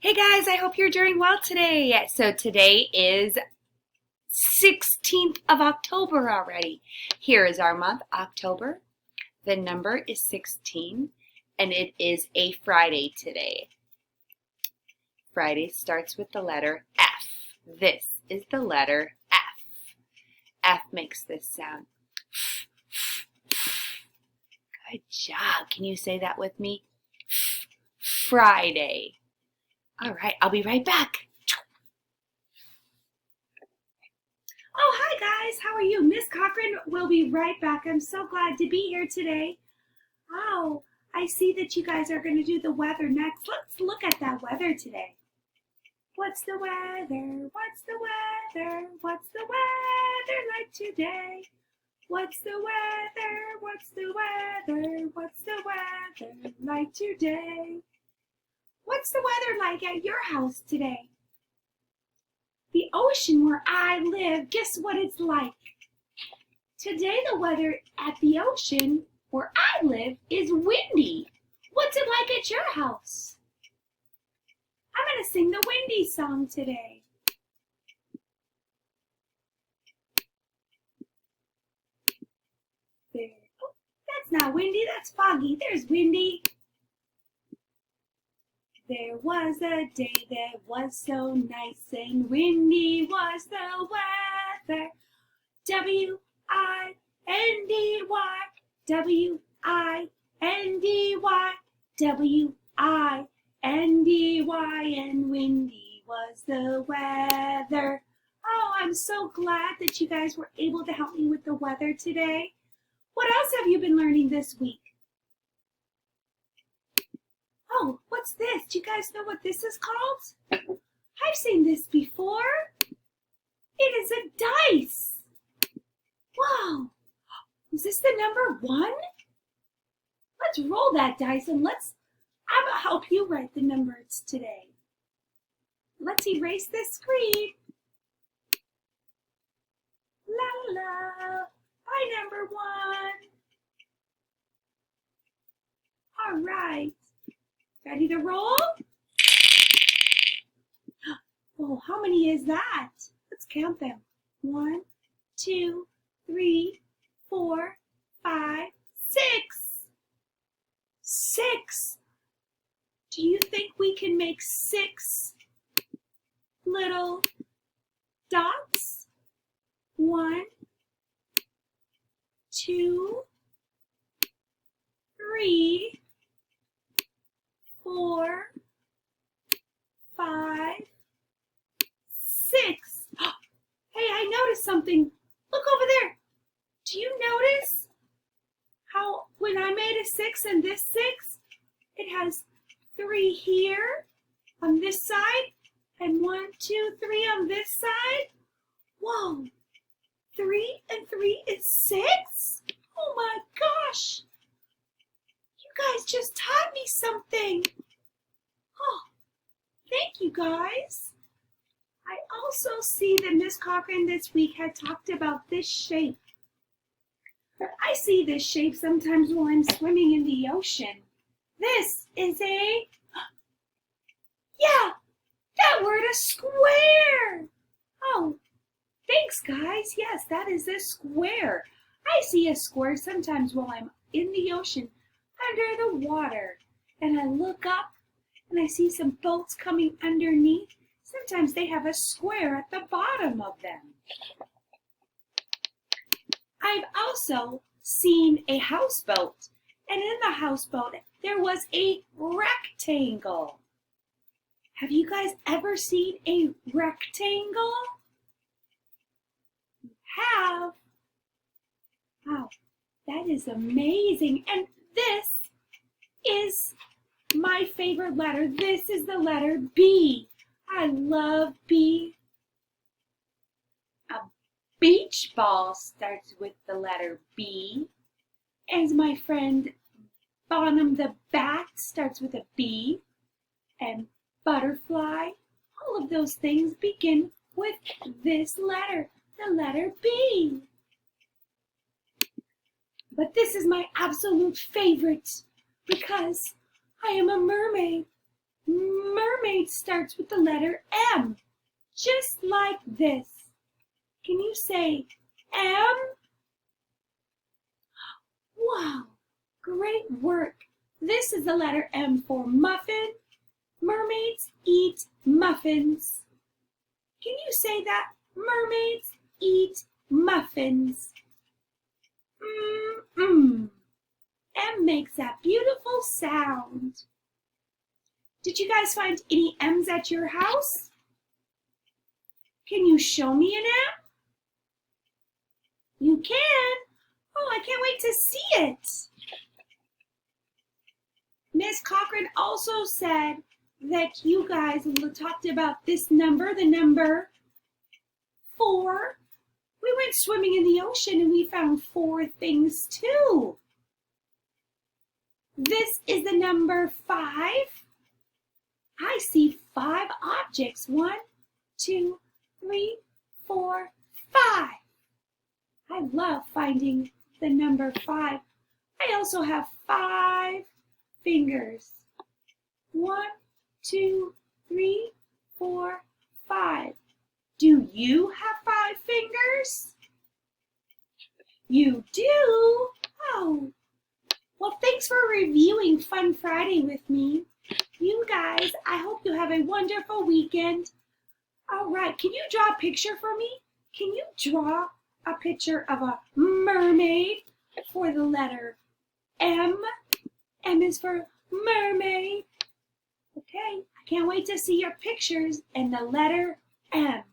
Hey guys, I hope you're doing well today. So today is 16th of October already. Here is our month, October. The number is 16 and it is a Friday today. Friday starts with the letter F. This is the letter F. F makes this sound. Good job. Can you say that with me? Friday. All right, I'll be right back. Oh, hi guys, how are you? Miss Cochran will be right back. I'm so glad to be here today. Oh, I see that you guys are going to do the weather next. Let's look at that weather today. What's the weather? What's the weather? What's the weather like today? What's the weather? What's the weather? What's the weather like today? What's the weather like at your house today? The ocean where I live, guess what it's like? Today the weather at the ocean where I live is windy. What's it like at your house? I'm going to sing the windy song today. There. Oh, that's not windy, that's foggy. There's windy. There was a day that was so nice and windy was the weather. W-I-N-D-Y, W-I-N-D-Y, W-I-N-D-Y, and windy was the weather. Oh, I'm so glad that you guys were able to help me with the weather today. What else have you been learning this week? Oh, what's this? Do you guys know what this is called? I've seen this before. It is a dice. Wow. Is this the number 1? Let's roll that dice and I'll help you write the numbers today. Let's erase this screen. La la la. Bye, number 1. All right. Ready to roll? Oh, how many is that? Let's count them. 1, 2, 3, 4, 5, 6. 6. Do you think we can make 6 little dots? 1, 2, 3, 4, 5, 6. Hey, I noticed something. Look over there. Do you notice how when I made a 6 and this 6, it has 3 here on this side and 1, 2, 3 on this side? Whoa, 3 and 3 is 6? Oh my gosh. You guys just taught me something. Oh, thank you guys. I also see that Miss Cochran this week had talked about this shape. I see this shape sometimes while I'm swimming in the ocean. This is yeah, that word, a square. Oh, thanks guys. Yes, that is a square. I see a square sometimes while I'm in the ocean under the water. And I look up and I see some boats coming underneath. Sometimes they have a square at the bottom of them. I've also seen a houseboat, and in the houseboat there was a rectangle. Have you guys ever seen a rectangle? You have? Wow, that is amazing. And this is my favorite letter. This is the letter B. I love B. A beach ball starts with the letter B. And my friend Bonham the bat starts with a B. And butterfly, all of those things begin with this letter, the letter B. But this is my absolute favorite because I am a mermaid. Mermaid mermaid starts with the letter M, just like this. Can you say M? Wow, great work. This is the letter M for muffin. Mermaids eat muffins. Can you say that? Mermaids eat muffins. M makes that beautiful sound. Did you guys find any M's at your house? Can you show me an M? You can. Oh, I can't wait to see it. Miss Cochran also said that you guys talked about this number, the number 4. We went swimming in the ocean and we found 4 things too. This is the number 5. I see 5 objects. 1, 2, 3, 4, 5. I love finding the number 5. I also have 5 fingers. 1, 2, 3, 4, 5. Do you have 5 fingers? You do? Oh. Well, thanks for reviewing Fun Friday with me. You guys, I hope you have a wonderful weekend. All right, can you draw a picture for me? Can you draw a picture of a mermaid for the letter M? M is for mermaid. Okay, I can't wait to see your pictures and the letter M.